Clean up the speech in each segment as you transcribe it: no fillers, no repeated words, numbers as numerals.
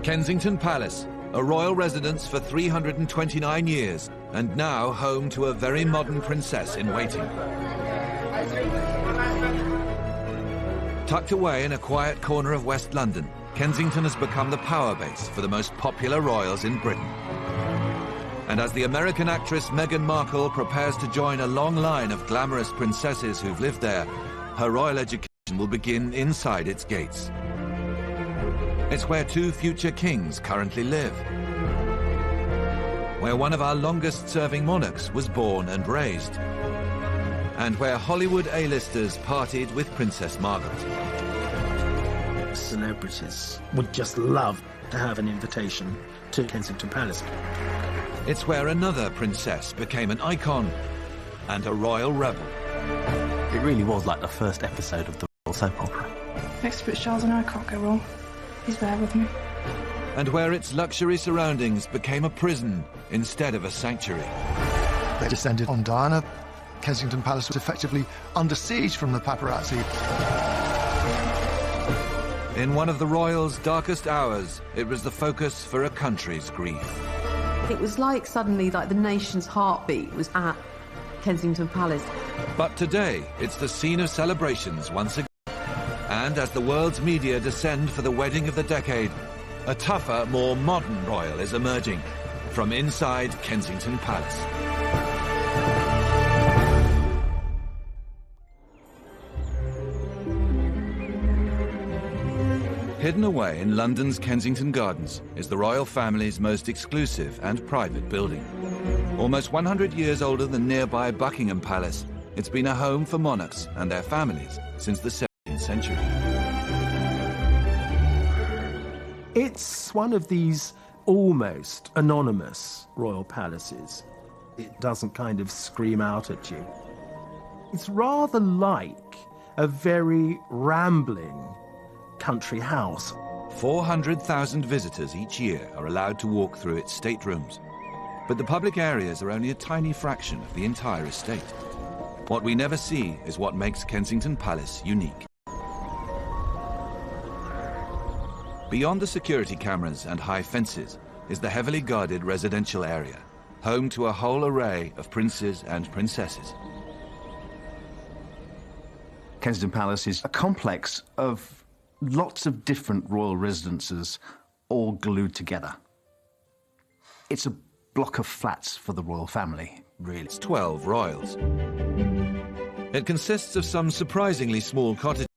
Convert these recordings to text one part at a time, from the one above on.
Kensington Palace, a royal residence for 329 years, and now home to a very modern princess in waiting. Tucked away in a quiet corner of West London, Kensington has become the power base for the most popular royals in Britain. And as the American actress Meghan Markle prepares to join a long line of glamorous princesses who've lived there, her royal education will begin inside its gates. It's where two future kings currently live, where one of our longest-serving monarchs was born and raised, and where Hollywood A-listers partied with Princess Margaret. Celebrities would just love to have an invitation to Kensington Palace. It's where another princess became an icon and a royal rebel. It really was like the first episode of the royal soap opera. Next to Prince Charles and I can't go wrong. He's there with me. And where its luxury surroundings became a prison instead of a sanctuary. They descended on Diana. Kensington Palace was effectively under siege from the paparazzi. In one of the royals' darkest hours, it was the focus for a country's grief. It was like suddenly like the nation's heartbeat was at Kensington Palace. But today, it's the scene of celebrations once again. And as the world's media descend for the wedding of the decade, a tougher, more modern royal is emerging from inside Kensington Palace. Hidden away in London's Kensington Gardens is the royal family's most exclusive and private building. Almost 100 years older than nearby Buckingham Palace, it's been a home for monarchs and their families since the 17th century. It's one of these almost anonymous royal palaces. It doesn't kind of scream out at you. It's rather like a very rambling country house. 400,000 visitors each year are allowed to walk through its staterooms. But the public areas are only a tiny fraction of the entire estate. What we never see is what makes Kensington Palace unique. Beyond the security cameras and high fences is the heavily guarded residential area, home to a whole array of princes and princesses. Kensington Palace is a complex of lots of different royal residences all glued together. It's a block of flats for the royal family, really. It's 12 royals. It consists of some surprisingly small cottages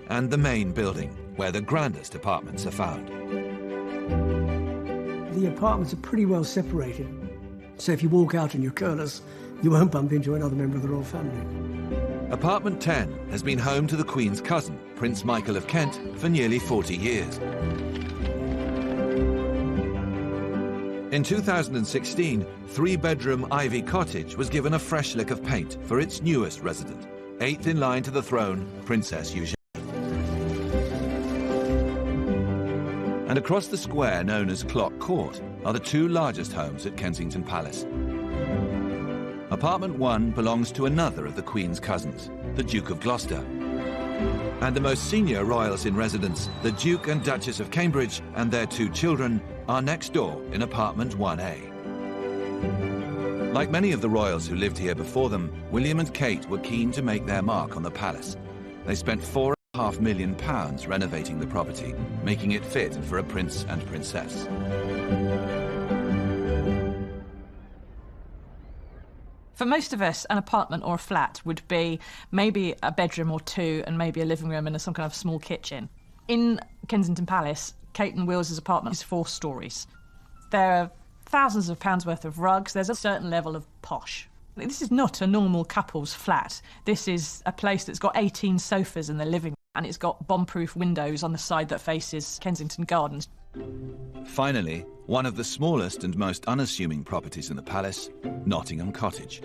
and the main building, where the grandest apartments are found. The apartments are pretty well separated, so if you walk out and you're careless, you won't bump into another member of the royal family. Apartment 10 has been home to the Queen's cousin, Prince Michael of Kent, for nearly 40 years. In 2016, three-bedroom Ivy Cottage was given a fresh lick of paint for its newest resident, eighth in line to the throne, Princess Eugenie. And across the square known as Clock Court are the two largest homes at Kensington Palace. Apartment 1 belongs to another of the Queen's cousins, the Duke of Gloucester. And the most senior royals in residence, the Duke and Duchess of Cambridge and their two children, are next door in apartment 1A. Like many of the royals who lived here before them, William and Kate were keen to make their mark on the palace. They spent £4.5 million renovating the property, making it fit for a prince and princess. For most of us, an apartment or a flat would be maybe a bedroom or two and maybe a living room and some kind of small kitchen. In Kensington Palace, Kate and Will's apartment is 4 stories. There are thousands of pounds worth of rugs. There's a certain level of posh. This is not a normal couple's flat. This is a place that's got 18 sofas in the living room, and it's got bomb-proof windows on the side that faces Kensington Gardens. Finally, one of the smallest and most unassuming properties in the palace, Nottingham Cottage.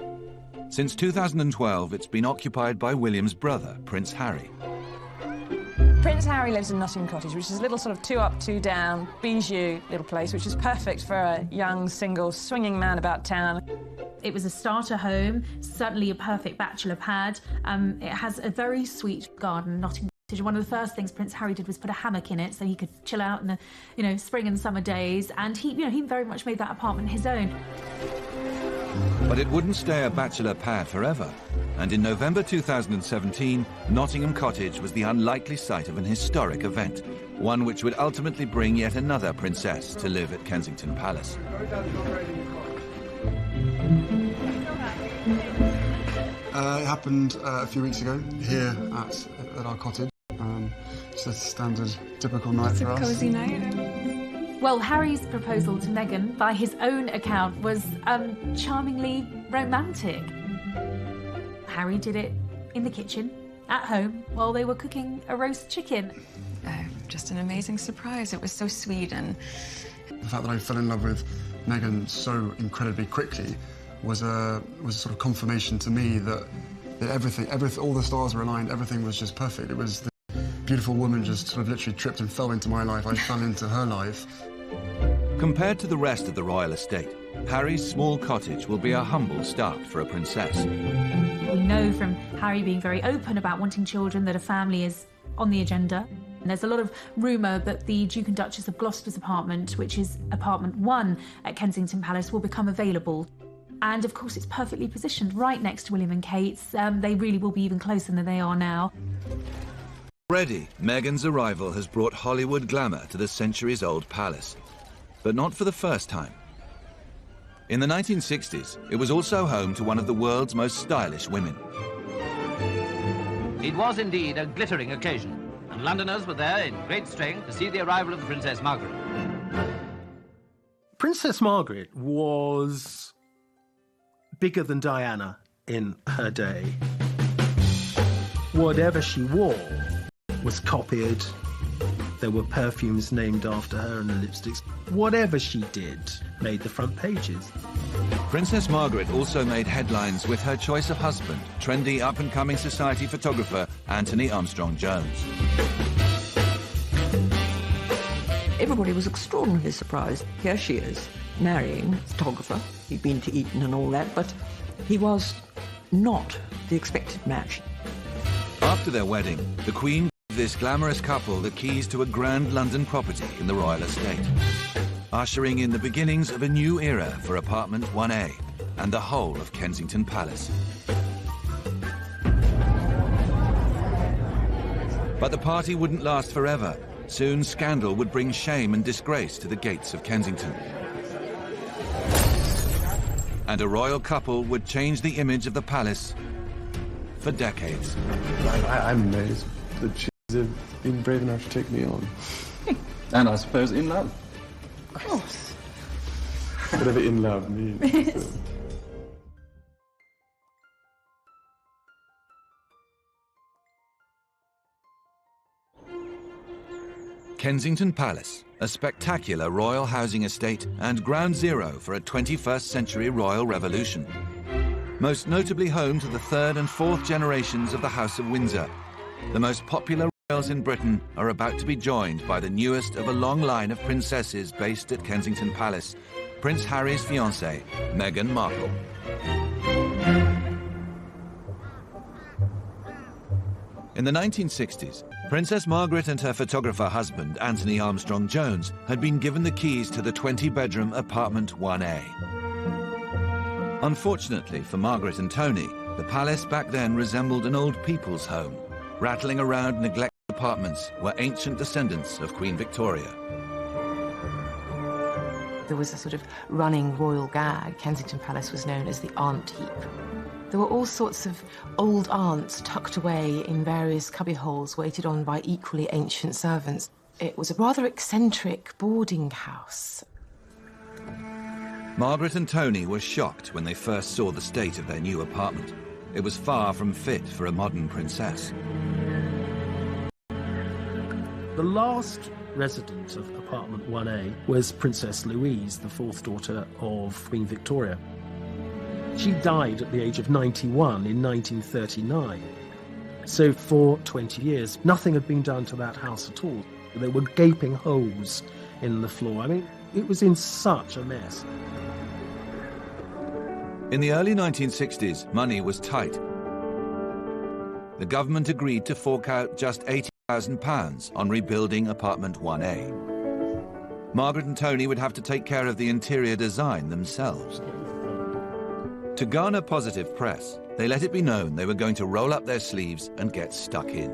Since 2012, it's been occupied by William's brother, Prince Harry. Prince Harry lives in Nottingham Cottage, which is a little sort of 2 up, 2 down, bijou little place, which is perfect for a young, single, swinging man about town. It was a starter home, certainly a perfect bachelor pad. It has a very sweet garden. Nottingham One of the first things Prince Harry did was put a hammock in it so he could chill out in the, spring and summer days, and he very much made that apartment his own. But it wouldn't stay a bachelor pad forever. And in November 2017, Nottingham Cottage was the unlikely site of an historic event, one which would ultimately bring yet another princess to live at Kensington Palace. It happened a few weeks ago here at our cottage. Just a standard, typical night for us. It's a cosy night. Well, Harry's proposal to Meghan, by his own account, was charmingly romantic. Harry did it in the kitchen, at home, while they were cooking a roast chicken. Just an amazing surprise. It was so sweet, and The fact that I fell in love with Meghan so incredibly quickly was a sort of confirmation to me that everything, all the stars were aligned, everything was just perfect. It was the beautiful woman just sort of literally tripped and fell into my life. I fell into her life. Compared to the rest of the royal estate, Harry's small cottage will be a humble start for a princess. We know from Harry being very open about wanting children that a family is on the agenda. And there's a lot of rumour that the Duke and Duchess of Gloucester's apartment, which is apartment 1 at Kensington Palace, will become available. And of course it's perfectly positioned right next to William and Kate's. They really will be even closer than they are now. Already, Meghan's arrival has brought Hollywood glamour to the centuries-old palace. But not for the first time. In the 1960s, it was also home to one of the world's most stylish women. It was indeed a glittering occasion, and Londoners were there in great strength to see the arrival of the Princess Margaret. Princess Margaret was bigger than Diana in her day. Whatever she wore was copied. There were perfumes named after her and lipsticks. Whatever she did made the front pages. Princess Margaret also made headlines with her choice of husband, trendy up-and-coming society photographer Anthony Armstrong-Jones. Everybody was extraordinarily surprised. Here she is, marrying a photographer. He'd been to Eton and all that, but he was not the expected match. After their wedding, the Queen gave this glamorous couple the keys to a grand London property in the royal estate, ushering in the beginnings of a new era for apartment 1A and the whole of Kensington Palace. But the party wouldn't last forever. Soon scandal would bring shame and disgrace to the gates of Kensington. And a royal couple would change the image of the palace for decades. I'm amazed that she's been brave enough to take me on. And I suppose in love. Of course. Whatever in love means. Kensington Palace, a spectacular royal housing estate and ground zero for a 21st century royal revolution. Most notably home to the third and fourth generations of the House of Windsor. The most popular royals in Britain are about to be joined by the newest of a long line of princesses based at Kensington Palace, Prince Harry's fiancée, Meghan Markle. In the 1960s, Princess Margaret and her photographer husband, Anthony Armstrong-Jones, had been given the keys to the 20-bedroom apartment 1A. Unfortunately for Margaret and Tony, the palace back then resembled an old people's home. Rattling around neglected apartments were ancient descendants of Queen Victoria. There was a sort of running royal gag. Kensington Palace was known as the aunt heap. There were all sorts of old aunts tucked away in various cubbyholes, waited on by equally ancient servants. It was a rather eccentric boarding house. Margaret and Tony were shocked when they first saw the state of their new apartment. It was far from fit for a modern princess. The last resident of apartment 1A was Princess Louise, the fourth daughter of Queen Victoria. She died at the age of 91 in 1939. So for 20 years, nothing had been done to that house at all. There were gaping holes in the floor. I mean, it was in such a mess. In the early 1960s, money was tight. The government agreed to fork out just £80 £100,000 on rebuilding apartment 1A. Margaret and Tony would have to take care of the interior design themselves. To garner positive press, they let it be known they were going to roll up their sleeves and get stuck in.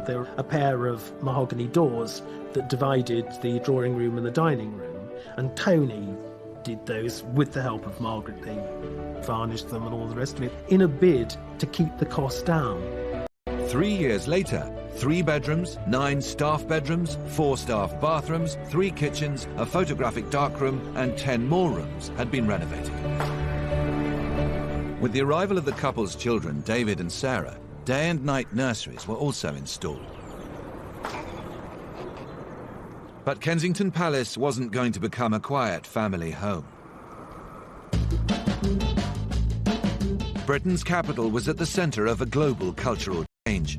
There were a pair of mahogany doors that divided the drawing room and the dining room, and Tony did those with the help of Margaret. They varnished them and all the rest of it in a bid to keep the cost down. 3 years later, 3 bedrooms, 9 staff bedrooms, 4 staff bathrooms, 3 kitchens, a photographic darkroom and 10 more rooms had been renovated. With the arrival of the couple's children, David and Sarah, day and night nurseries were also installed. But Kensington Palace wasn't going to become a quiet family home. Britain's capital was at the centre of a global cultural change,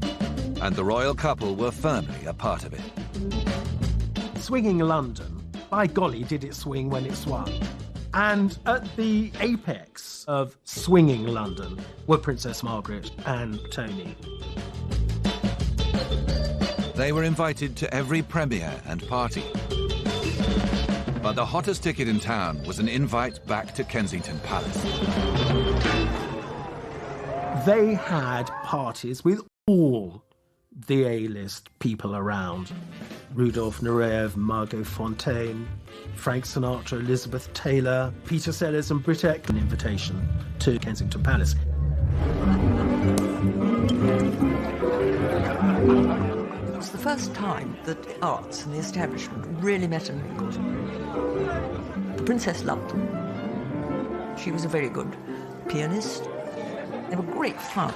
and the royal couple were firmly a part of it. Swinging London, by golly, did it swing when it swung. And at the apex of swinging London were Princess Margaret and Tony. They were invited to every premiere and party. But the hottest ticket in town was an invite back to Kensington Palace. They had parties with all the A-list people around. Rudolph Nureyev, Margot Fontaine, Frank Sinatra, Elizabeth Taylor, Peter Sellers and Brit Eck. An invitation to Kensington Palace. It was the first time that the arts and the establishment really met and mingled. The Princess loved them. She was a very good pianist. They were great fun.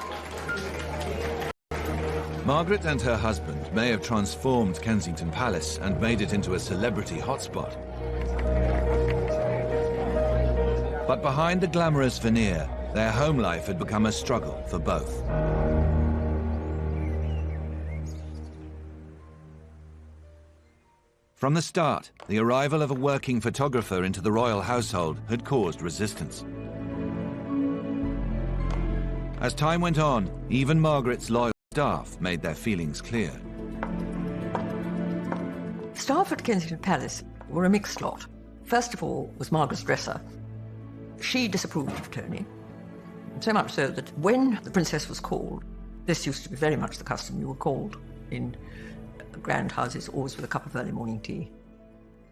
Margaret and her husband may have transformed Kensington Palace and made it into a celebrity hotspot. But behind the glamorous veneer, their home life had become a struggle for both. From the start, the arrival of a working photographer into the royal household had caused resistance. As time went on, even Margaret's loyal staff made their feelings clear. Staff at Kensington Palace were a mixed lot. First of all was Margaret's dresser. She disapproved of Tony, so much so that when the princess was called, this used to be very much the custom, you were called in grand houses always with a cup of early morning tea.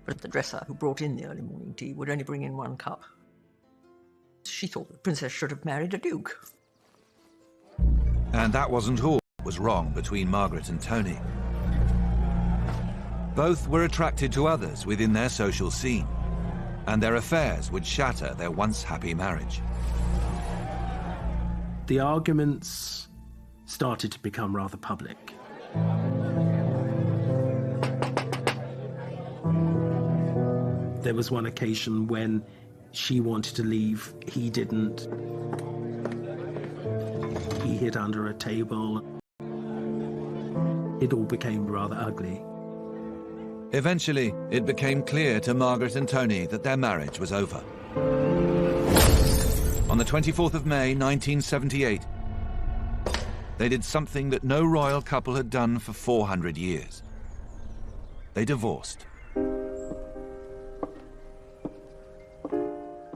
But the dresser who brought in the early morning tea would only bring in 1 cup. She thought the princess should have married a duke. And that wasn't all that was wrong between Margaret and Tony. Both were attracted to others within their social scene, and their affairs would shatter their once happy marriage. The arguments started to become rather public. There was one occasion when she wanted to leave, he didn't. He hid under a table. It all became rather ugly. Eventually, it became clear to Margaret and Tony that their marriage was over. On the 24th of May, 1978, they did something that no royal couple had done for 400 years. They divorced.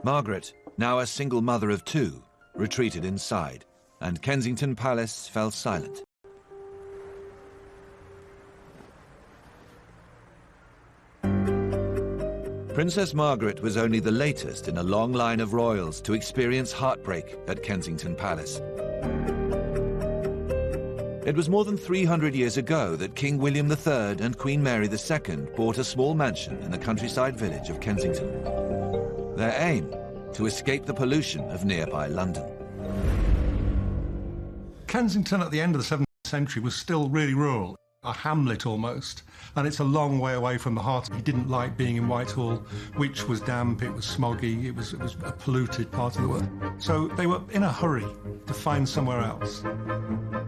Margaret, now a single mother of 2, retreated inside, and Kensington Palace fell silent. Princess Margaret was only the latest in a long line of royals to experience heartbreak at Kensington Palace. It was more than 300 years ago that King William III and Queen Mary II bought a small mansion in the countryside village of Kensington. Their aim, to escape the pollution of nearby London. Kensington at the end of the 17th century was still really rural, a hamlet almost, and it's a long way away from the heart. He didn't like being in Whitehall, which was damp, it was smoggy, it was a polluted part of the world. So they were in a hurry to find somewhere else.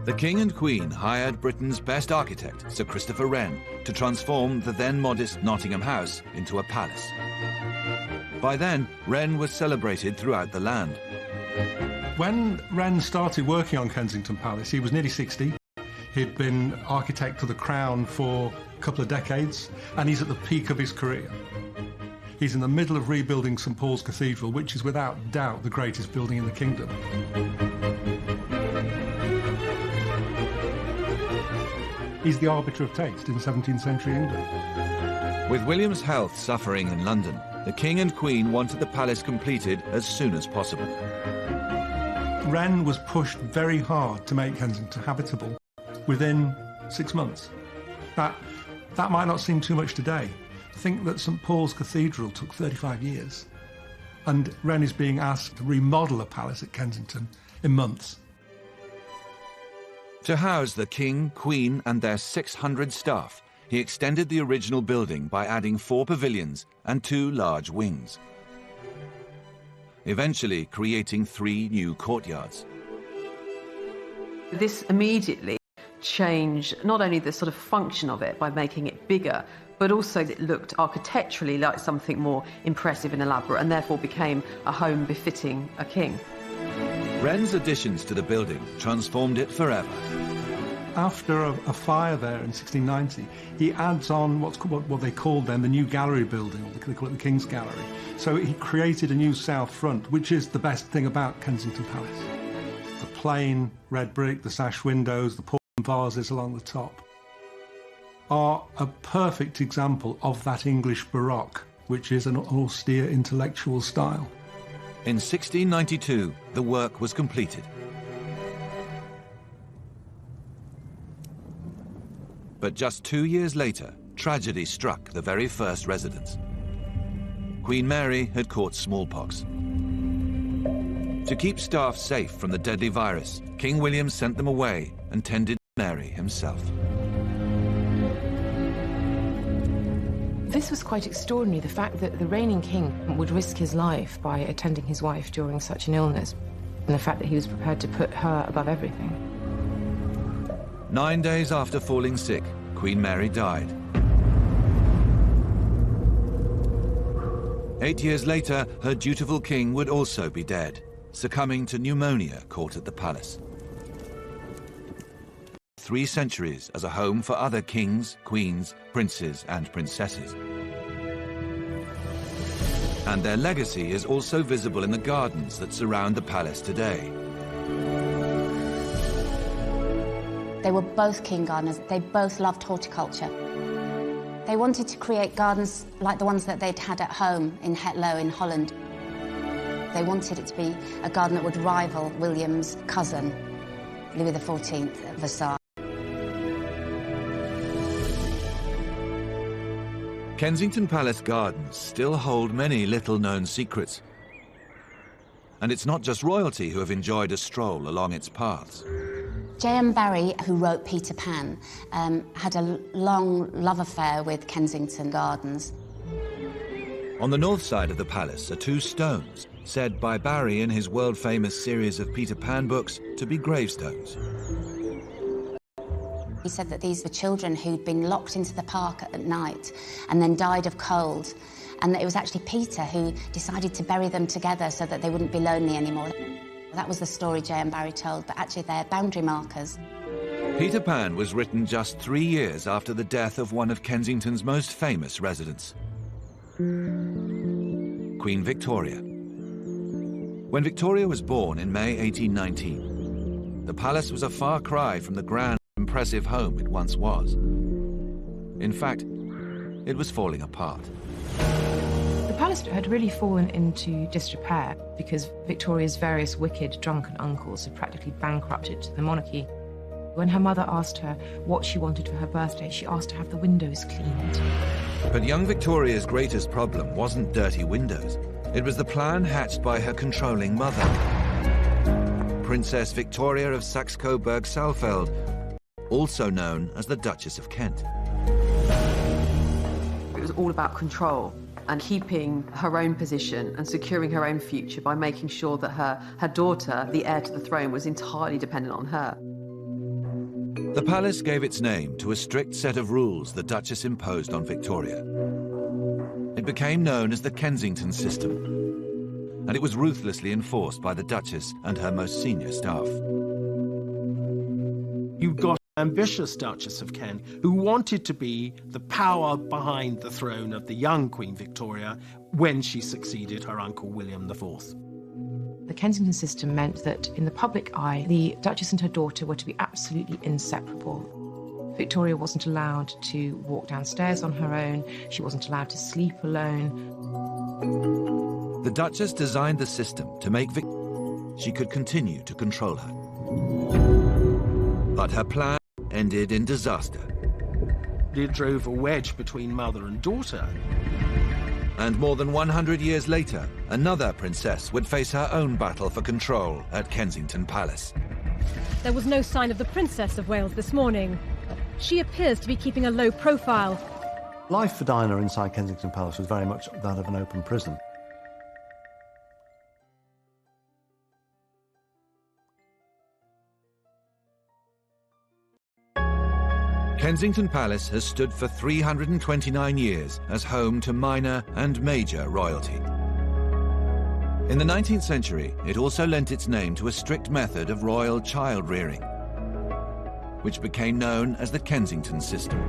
The King and Queen hired Britain's best architect, Sir Christopher Wren, to transform the then modest Nottingham House into a palace. By then, Wren was celebrated throughout the land. When Wren started working on Kensington Palace, he was nearly 60. He'd been architect to the Crown for a couple of decades, and he's at the peak of his career. He's in the middle of rebuilding St Paul's Cathedral, which is without doubt the greatest building in the kingdom. He's the arbiter of taste in 17th century England. With William's health suffering in London, the King and Queen wanted the palace completed as soon as possible. Wren was pushed very hard to make Kensington habitable within 6 months. That might not seem too much today. Think that St Paul's Cathedral took 35 years, and Wren is being asked to remodel a palace at Kensington in months. To house the King, Queen and their 600 staff, he extended the original building by adding 4 pavilions and 2 large wings, eventually creating 3 new courtyards. This immediately changed not only the sort of function of it by making it bigger, but also it looked architecturally like something more impressive and elaborate, and therefore became a home befitting a king. Wren's additions to the building transformed it forever. After a fire there in 1690, he adds on what they called then the new gallery building, or they call it the King's Gallery. So he created a new south front, which is the best thing about Kensington Palace. The plain red brick, the sash windows, the porcelain vases along the top are a perfect example of that English Baroque, which is an austere intellectual style. In 1692, the work was completed. But just 2 years later, tragedy struck the very first residence. Queen Mary had caught smallpox. To keep staff safe from the deadly virus, King William sent them away and tended Mary himself. This was quite extraordinary, the fact that the reigning king would risk his life by attending his wife during such an illness, and the fact that he was prepared to put her above everything. 9 days after falling sick, Queen Mary died. 8 years later, her dutiful king would also be dead, succumbing to pneumonia caught at the palace. 3 centuries as a home for other kings, queens, princes and princesses. And their legacy is also visible in the gardens that surround the palace today. They were both king gardeners. They both loved horticulture. They wanted to create gardens like the ones that they'd had at home in Hetlow in Holland. They wanted it to be a garden that would rival William's cousin, Louis XIV at Versailles. Kensington Palace gardens still hold many little-known secrets. And it's not just royalty who have enjoyed a stroll along its paths. J.M. Barrie, who wrote Peter Pan, had a long love affair with Kensington Gardens. On the north side of the palace are 2 stones, said by Barrie in his world-famous series of Peter Pan books to be gravestones. He said that these were children who'd been locked into the park at night and then died of cold, and that it was actually Peter who decided to bury them together so that they wouldn't be lonely anymore. That was the story J.M. Barrie told, but actually they're boundary markers. Peter Pan was written just 3 years after the death of one of Kensington's most famous residents, Queen Victoria. When Victoria was born in May 1819, the palace was a far cry from the grand, impressive home it once was. In fact, it was falling apart. The palace had really fallen into disrepair because Victoria's various wicked, drunken uncles had practically bankrupted the monarchy. When her mother asked her what she wanted for her birthday, she asked to have the windows cleaned. But young Victoria's greatest problem wasn't dirty windows. It was the plan hatched by her controlling mother, Princess Victoria of Saxe-Coburg-Saalfeld, also known as the Duchess of Kent. It was all about control and keeping her own position and securing her own future by making sure that her daughter, the heir to the throne, was entirely dependent on her. The palace gave its name to a strict set of rules the Duchess imposed on Victoria. It became known as the Kensington system, and it was ruthlessly enforced by the Duchess and her most senior staff. You've got ambitious Duchess of Kent, who wanted to be the power behind the throne of the young Queen Victoria when she succeeded her uncle William IV. The Kensington system meant that in the public eye, the Duchess and her daughter were to be absolutely inseparable. Victoria wasn't allowed to walk downstairs on her own. She wasn't allowed to sleep alone. The Duchess designed the system to make she could continue to control her. But her plan ended in disaster. It drove a wedge between mother and daughter. And more than 100 years later, another princess would face her own battle for control at Kensington Palace. There was no sign of the Princess of Wales this morning. She appears to be keeping a low profile. Life for Diana inside Kensington Palace was very much that of an open prison. Kensington Palace has stood for 329 years as home to minor and major royalty. In the 19th century, it also lent its name to a strict method of royal child rearing, which became known as the Kensington system.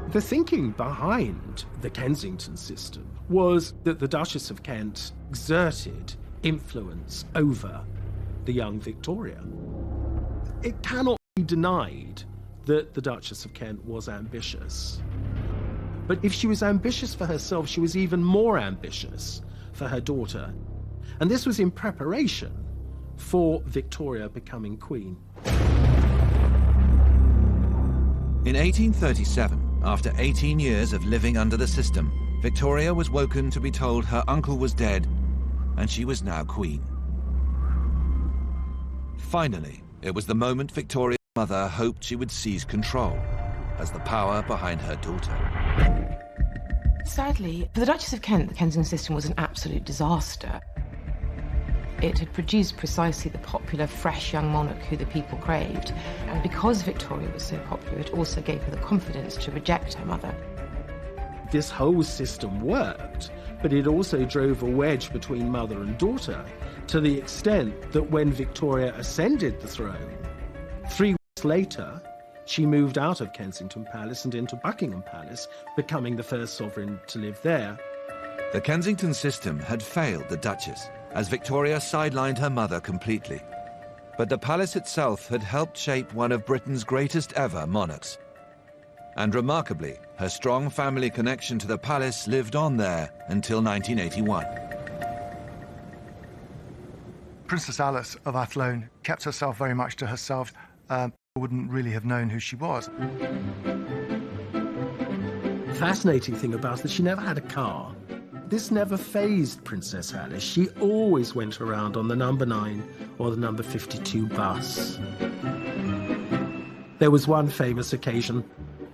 The thinking behind the Kensington system was that the Duchess of Kent exerted influence over the young Victoria. It cannot be denied that the Duchess of Kent was ambitious. But if she was ambitious for herself, she was even more ambitious for her daughter. And this was in preparation for Victoria becoming queen. In 1837, after 18 years of living under the system, Victoria was woken to be told her uncle was dead and she was now queen. Finally, it was the moment Victoria's mother hoped she would seize control as the power behind her daughter. Sadly, for the Duchess of Kent, the Kensington system was an absolute disaster. It had produced precisely the popular, fresh young monarch who the people craved. And because Victoria was so popular, it also gave her the confidence to reject her mother. This whole system worked, but it also drove a wedge between mother and daughter to the extent that when Victoria ascended the throne, 3 weeks later, she moved out of Kensington Palace and into Buckingham Palace, becoming the first sovereign to live there. The Kensington system had failed the Duchess, as Victoria sidelined her mother completely. But the palace itself had helped shape one of Britain's greatest ever monarchs. And remarkably, her strong family connection to the palace lived on there until 1981. Princess Alice of Athlone kept herself very much to herself. Wouldn't really have known who she was. The fascinating thing about her, she never had a car. This never fazed Princess Alice. She always went around on the number 9 or the number 52 bus. There was one famous occasion.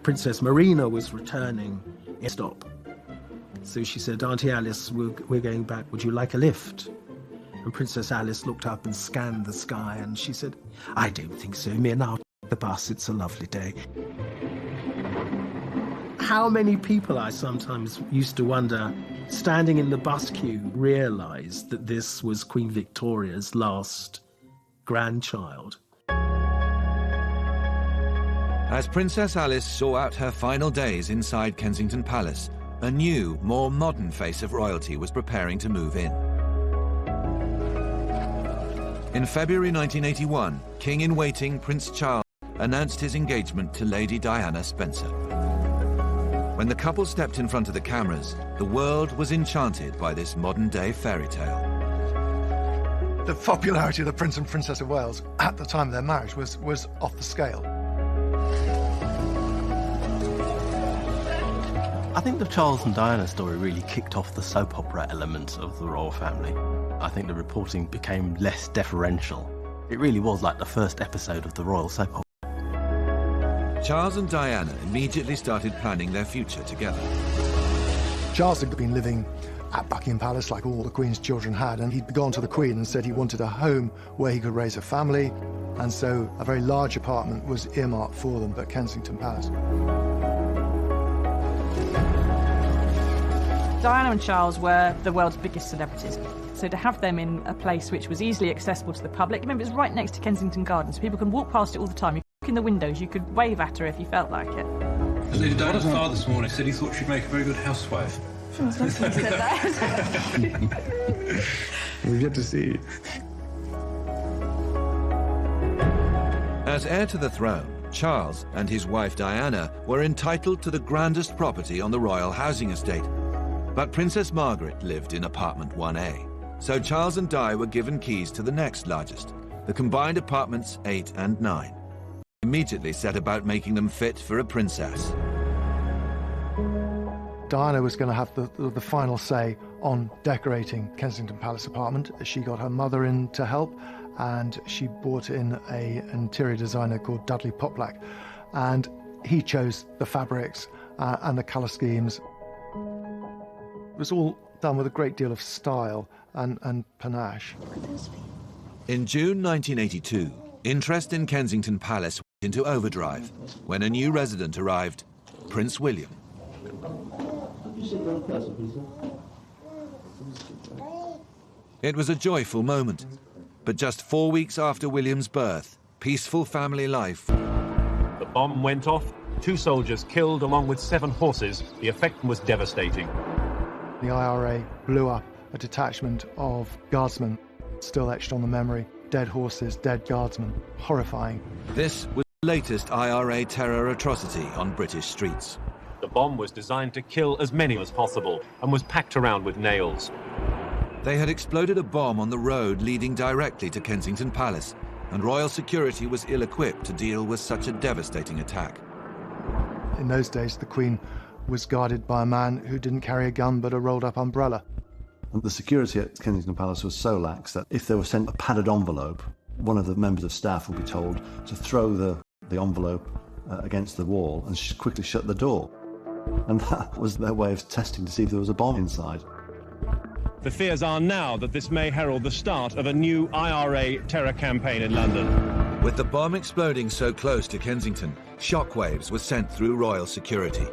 Princess Marina was returning in stop. So she said, "Auntie Alice, we're going back. Would you like a lift?" And Princess Alice looked up and scanned the sky and she said, "I don't think so, Min. I'll take the bus. It's a lovely day." How many people, I sometimes used to wonder, standing in the bus queue, realised that this was Queen Victoria's last grandchild. As Princess Alice saw out her final days inside Kensington Palace, a new, more modern face of royalty was preparing to move in. In February 1981, King-in-Waiting Prince Charles announced his engagement to Lady Diana Spencer. When the couple stepped in front of the cameras, the world was enchanted by this modern-day fairy tale. The popularity of the Prince and Princess of Wales at the time of their marriage was off the scale. I think the Charles and Diana story really kicked off the soap opera element of the royal family. I think the reporting became less deferential. It really was like the first episode of the royal soap opera. Charles and Diana immediately started planning their future together. Charles had been living at Buckingham Palace like all the Queen's children had, and he'd gone to the Queen and said he wanted a home where he could raise a family, and so a very large apartment was earmarked for them at Kensington Palace. Diana and Charles were the world's biggest celebrities. So to have them in a place which was easily accessible to the public, remember, it was right next to Kensington Gardens. People can walk past it all the time. in the windows, you could wave at her if you felt like it. Lady Diana's father this morning said he thought she'd make a very good housewife. Someone's got to say that. We've yet to see. As heir to the throne, Charles and his wife Diana were entitled to the grandest property on the royal housing estate. But Princess Margaret lived in apartment 1A, so Charles and Di were given keys to the next largest, the combined apartments 8 and 9. Immediately set about making them fit for a princess. Diana was going to have the final say on decorating Kensington Palace apartment. She got her mother in to help, and she brought in an interior designer called Dudley Poplack, and he chose the fabrics and the colour schemes. It was all done with a great deal of style and panache. In June 1982, interest in Kensington Palace went into overdrive when a new resident arrived, Prince William. It was a joyful moment, but just 4 weeks after William's birth, peaceful family life. The bomb went off, 2 soldiers killed along with 7 horses. The effect was devastating. The IRA blew up a detachment of guardsmen, still etched on the memory. Dead horses, dead guardsmen. Horrifying. This was the latest IRA terror atrocity on British streets. The bomb was designed to kill as many as possible and was packed around with nails. They had exploded a bomb on the road leading directly to Kensington Palace, and royal security was ill-equipped to deal with such a devastating attack. In those days, the Queen was guarded by a man who didn't carry a gun but a rolled-up umbrella. The security at Kensington Palace was so lax that if they were sent a padded envelope, one of the members of staff would be told to throw the envelope against the wall and quickly shut the door. And that was their way of testing to see if there was a bomb inside. The fears are now that this may herald the start of a new IRA terror campaign in London. With the bomb exploding so close to Kensington, shockwaves were sent through royal security.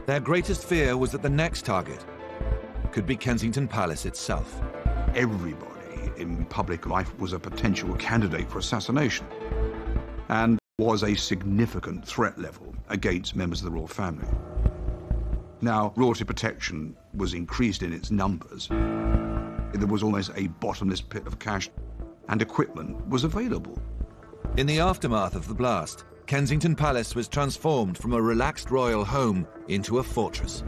Their greatest fear was that the next target could be Kensington Palace itself. Everybody in public life was a potential candidate for assassination and was a significant threat level against members of the royal family. Now, royalty protection was increased in its numbers. There was almost a bottomless pit of cash, and equipment was available. In the aftermath of the blast, Kensington Palace was transformed from a relaxed royal home into a fortress.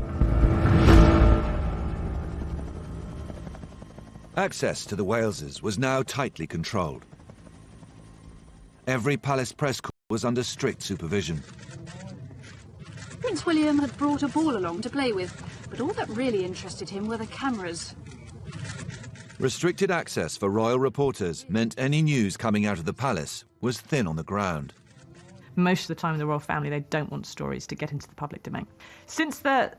Access to the Waleses was now tightly controlled. Every palace press corps was under strict supervision. Prince William had brought a ball along to play with, but all that really interested him were the cameras. Restricted access for royal reporters meant any news coming out of the palace was thin on the ground. Most of the time, the royal family, they don't want stories to get into the public domain. Since the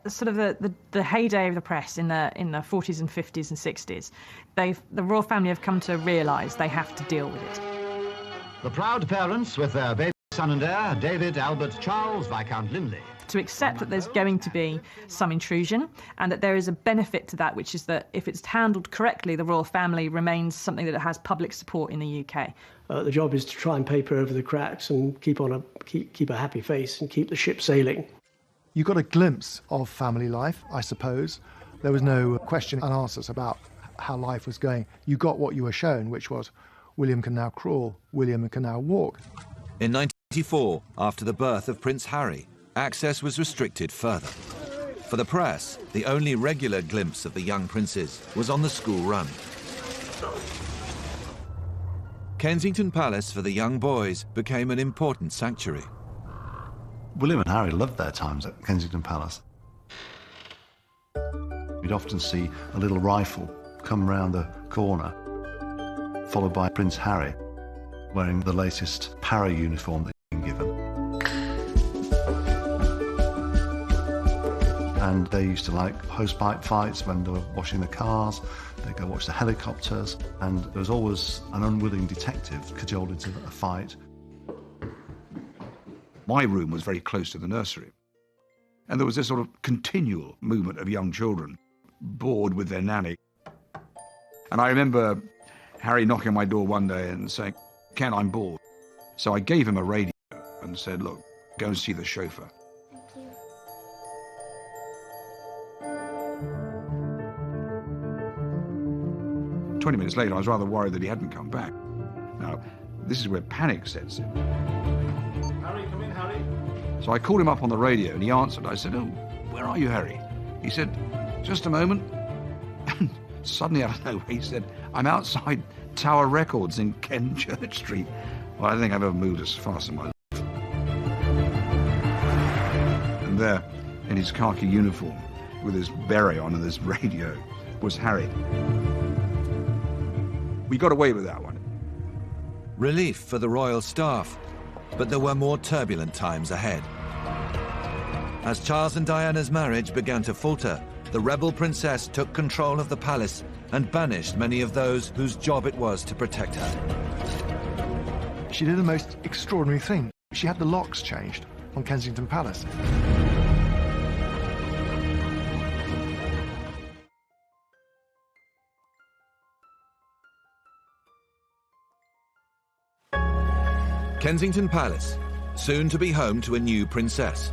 heyday of the press in the 40s and 50s and 60s, the royal family have come to realise they have to deal with it. The proud parents with their baby son and heir, David Albert Charles Viscount Linley. To accept that there's going to be some intrusion and that there is a benefit to that, which is that if it's handled correctly, the royal family remains something that has public support in the UK. The job is to try and paper over the cracks and keep a happy face and keep the ship sailing. You got a glimpse of family life, I suppose. There was no question and answers about how life was going. You got what you were shown, which was William can now crawl, William can now walk. In 1994, after the birth of Prince Harry, access was restricted further. For the press, the only regular glimpse of the young princes was on the school run. Kensington Palace for the young boys became an important sanctuary. William and Harry loved their times at Kensington Palace. You'd often see a little rifle come round the corner, followed by Prince Harry wearing the latest para uniform that he'd been given. And they used to like hosepipe fights when they were washing the cars. They'd go watch the helicopters, and there was always an unwilling detective cajoled into a fight. My room was very close to the nursery, and there was this sort of continual movement of young children, bored with their nanny. And I remember Harry knocking on my door one day and saying, "Ken, I'm bored." So I gave him a radio, and said, look, go and see the chauffeur. Thank you. 20 minutes later, I was rather worried that he hadn't come back. Now, this is where panic sets in. Harry, come in, Harry. So I called him up on the radio and he answered. I said, oh, where are you, Harry? He said, just a moment. And suddenly out of nowhere, he said, I'm outside Tower Records in Ken Church Street. Well, I don't think I've ever moved as fast in my life. And there, in his khaki uniform, with his beret on and his radio, was Harry. We got away with that one. Relief for the royal staff, but there were more turbulent times ahead. As Charles and Diana's marriage began to falter, the rebel princess took control of the palace and banished many of those whose job it was to protect her. She did the most extraordinary thing. She had the locks changed on Kensington Palace. Kensington Palace, soon to be home to a new princess,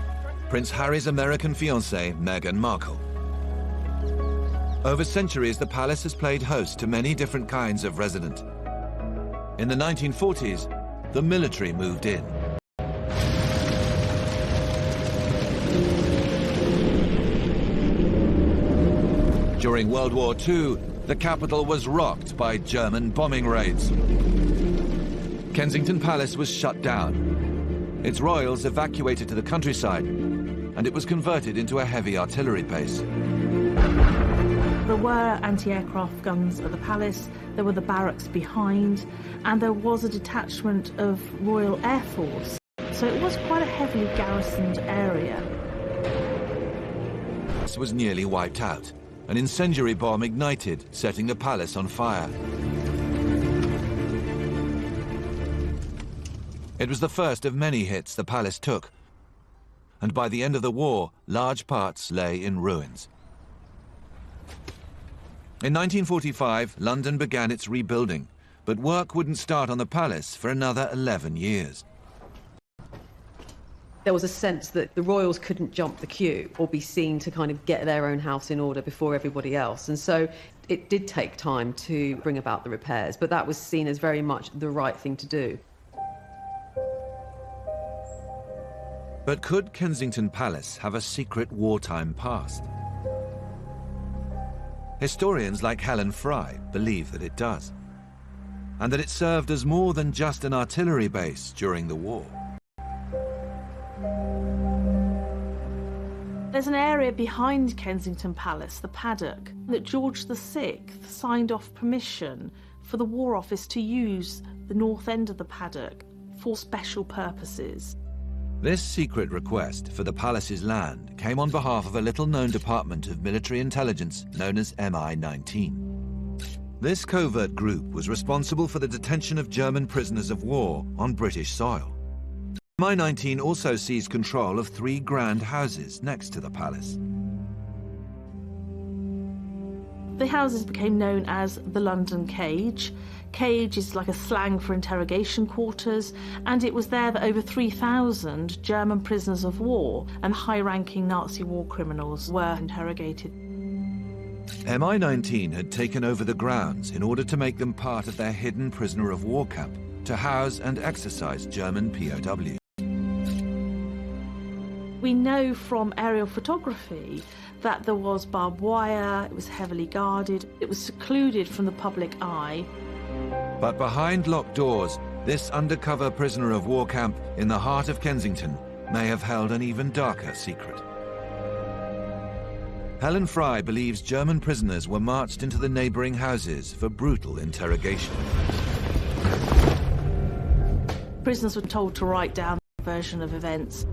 Prince Harry's American fiancée, Meghan Markle. Over centuries, the palace has played host to many different kinds of resident. In the 1940s, the military moved in. During World War II, the capital was rocked by German bombing raids. Kensington Palace was shut down. Its royals evacuated to the countryside, and it was converted into a heavy artillery base. There were anti-aircraft guns at the palace, there were the barracks behind, and there was a detachment of Royal Air Force. So it was quite a heavily garrisoned area. It was nearly wiped out. An incendiary bomb ignited, setting the palace on fire. It was the first of many hits the palace took, and by the end of the war, large parts lay in ruins. In 1945, London began its rebuilding, but work wouldn't start on the palace for another 11 years. There was a sense that the royals couldn't jump the queue or be seen to kind of get their own house in order before everybody else. And so it did take time to bring about the repairs, but that was seen as very much the right thing to do. But could Kensington Palace have a secret wartime past? Historians like Helen Fry believe that it does, and that it served as more than just an artillery base during the war. There's an area behind Kensington Palace, the paddock, that George VI signed off permission for the War Office to use the north end of the paddock for special purposes. This secret request for the palace's land came on behalf of a little-known department of military intelligence known as MI-19. This covert group was responsible for the detention of German prisoners of war on British soil. MI-19 also seized control of 3 grand houses next to the palace. The houses became known as the London Cage. Cage is like a slang for interrogation quarters, and it was there that over 3,000 German prisoners of war and high-ranking Nazi war criminals were interrogated. MI-19 had taken over the grounds in order to make them part of their hidden prisoner of war camp to house and exercise German POWs. We know from aerial photography that there was barbed wire, it was heavily guarded, it was secluded from the public eye. But behind locked doors, this undercover prisoner of war camp in the heart of Kensington may have held an even darker secret. Helen Fry believes German prisoners were marched into the neighbouring houses for brutal interrogation. Prisoners were told to write down their version of events.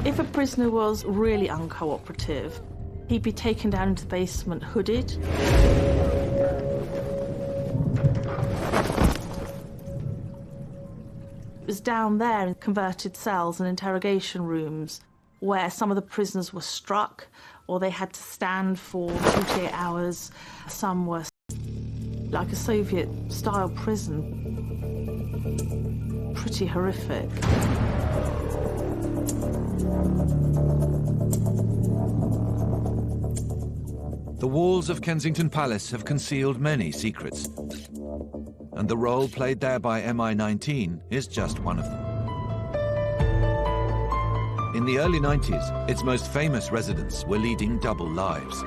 If a prisoner was really uncooperative, he'd be taken down into the basement hooded. It was down there in converted cells and interrogation rooms where some of the prisoners were struck or they had to stand for 48 hours. Some were like a Soviet-style prison. Pretty horrific. The walls of Kensington Palace have concealed many secrets, and the role played there by MI19 is just one of them. In the early 90s, its most famous residents were leading double lives.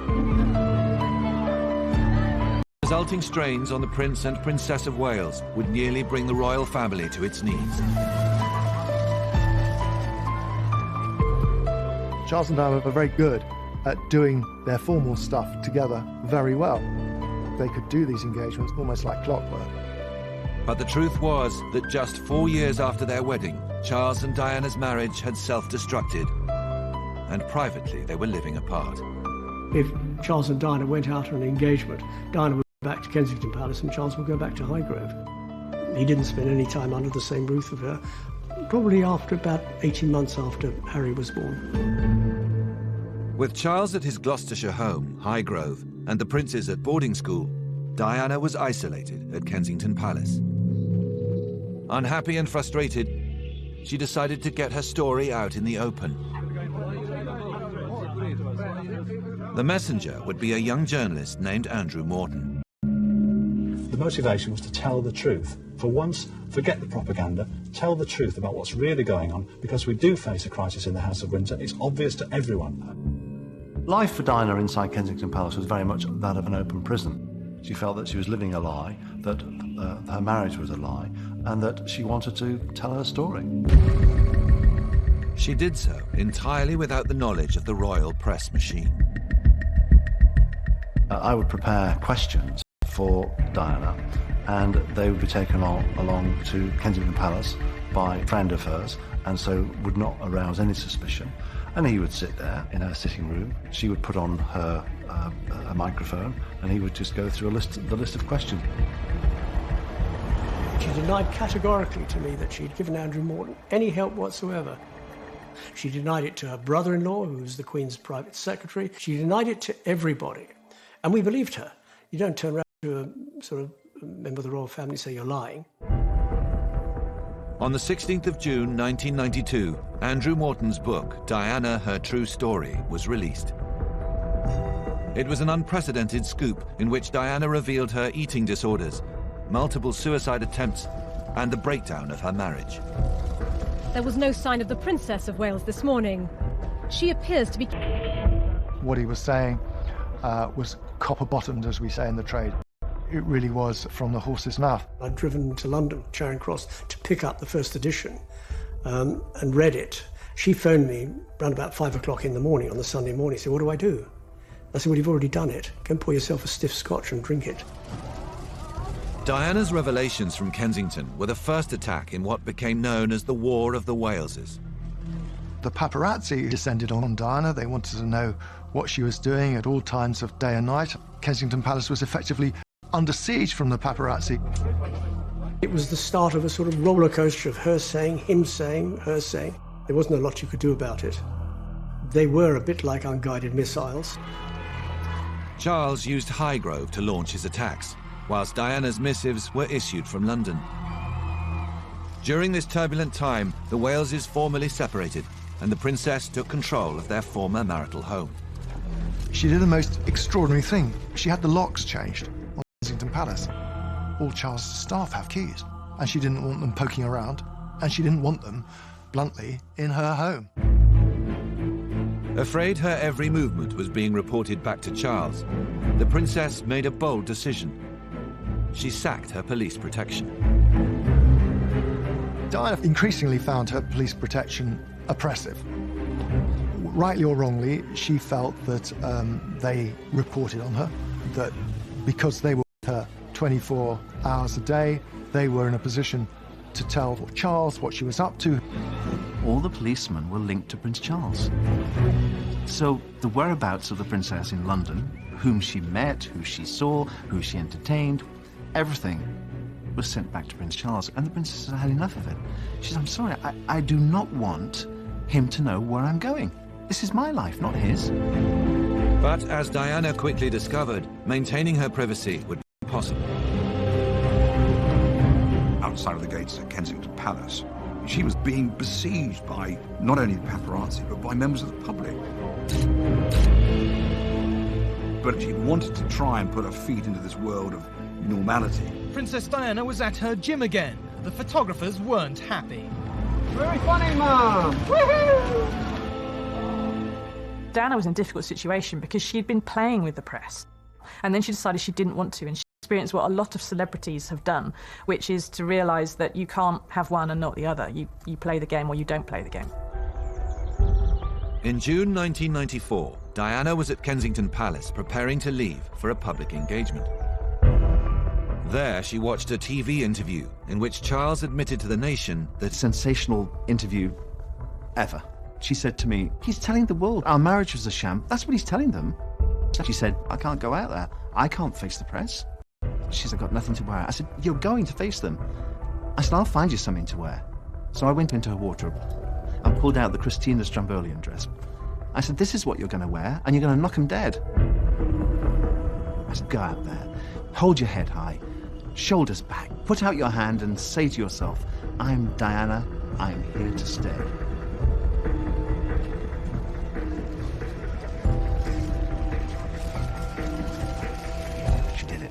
Resulting strains on the Prince and Princess of Wales would nearly bring the royal family to its knees. Charles and Diana were very good at doing their formal stuff together very well. They could do these engagements almost like clockwork. But the truth was that just 4 years after their wedding, Charles and Diana's marriage had self-destructed, and privately they were living apart. If Charles and Diana went out on an engagement, Diana would go back to Kensington Palace and Charles would go back to Highgrove. He didn't spend any time under the same roof with her, probably after about 18 months after Harry was born. With Charles at his Gloucestershire home, Highgrove, and the princes at boarding school, Diana was isolated at Kensington Palace. Unhappy and frustrated, she decided to get her story out in the open. The messenger would be a young journalist named Andrew Morton. The motivation was to tell the truth. For once, forget the propaganda, tell the truth about what's really going on, because we do face a crisis in the House of Windsor. It's obvious to everyone. Life for Diana inside Kensington Palace was very much that of an open prison. She felt that she was living a lie, that her marriage was a lie, and that she wanted to tell her story. She did so entirely without the knowledge of the royal press machine. I would prepare questions for Diana, and they would be taken along to Kensington Palace by a friend of hers, and so would not arouse any suspicion. And he would sit there in her sitting room. She would put on her a microphone, and he would just go through the list of questions. She denied categorically to me that she'd given Andrew Morton any help whatsoever. She denied it to her brother-in-law, who was the Queen's private secretary. She denied it to everybody. And we believed her. You don't turn around to a sort of member of the royal family and say you're lying. On the 16th of June 1992, Andrew Morton's book, Diana, Her True Story, was released. It was an unprecedented scoop in which Diana revealed her eating disorders, multiple suicide attempts, and the breakdown of her marriage. There was no sign of the Princess of Wales this morning. She appears to be... What he was saying was copper-bottomed, as we say in the trade. It really was from the horse's mouth. I'd driven to London, Charing Cross, to pick up the first edition and read it. She phoned me around about 5 o'clock in the morning on the Sunday morning. She said, "What do I do?" I said, "Well, you've already done it. Go and pour yourself a stiff scotch and drink it." Diana's revelations from Kensington were the first attack in what became known as the War of the Waleses. The paparazzi descended on Diana. They wanted to know what she was doing at all times of day and night. Kensington Palace was effectively under siege from the paparazzi. It was the start of a sort of roller coaster of her saying, him saying, her saying. There wasn't a lot you could do about it. They were a bit like unguided missiles. Charles used Highgrove to launch his attacks, whilst Diana's missives were issued from London. During this turbulent time, the Waleses formally separated, and the princess took control of their former marital home. She did the most extraordinary thing. She had the locks changed on Kensington Palace. All Charles' staff have keys, and she didn't want them poking around, and she didn't want them, bluntly, in her home. Afraid her every movement was being reported back to Charles, the princess made a bold decision. She sacked her police protection. Diana increasingly found her police protection oppressive. Rightly or wrongly, she felt that they reported on her, that because they were with her 24 hours a day, they were in a position to tell Charles what she was up to. All the policemen were linked to Prince Charles. So the whereabouts of the princess in London, whom she met, who she saw, who she entertained, everything was sent back to Prince Charles, and the princess had enough of it. She said, "I'm sorry, I do not want him to know where I'm going. This is my life, not his." But as Diana quickly discovered, maintaining her privacy would be impossible. outside of the gates at Kensington Palace. She was being besieged by not only the paparazzi, but by members of the public. But she wanted to try and put her feet into this world of normality. Princess Diana was at her gym again. The photographers weren't happy. Very funny, Mum! Diana was in a difficult situation because she'd been playing with the press. And then she decided she didn't want to, and she experienced what a lot of celebrities have done, which is to realise that you can't have one and not the other. You play the game or you don't play the game. In June 1994, Diana was at Kensington Palace preparing to leave for a public engagement. There, she watched a TV interview in which Charles admitted to the nation that sensational interview ever. She said to me, he's telling the world our marriage was a sham. That's what he's telling them. She said, I can't go out there. I can't face the press. She said, I've got nothing to wear. I said, you're going to face them. I said, I'll find you something to wear. So I went into her wardrobe and pulled out the Christina Strombolian dress. I said, this is what you're going to wear, and you're going to knock them dead. I said, go out there, hold your head high, shoulders back, put out your hand and say to yourself, I'm Diana, I'm here to stay. She did it.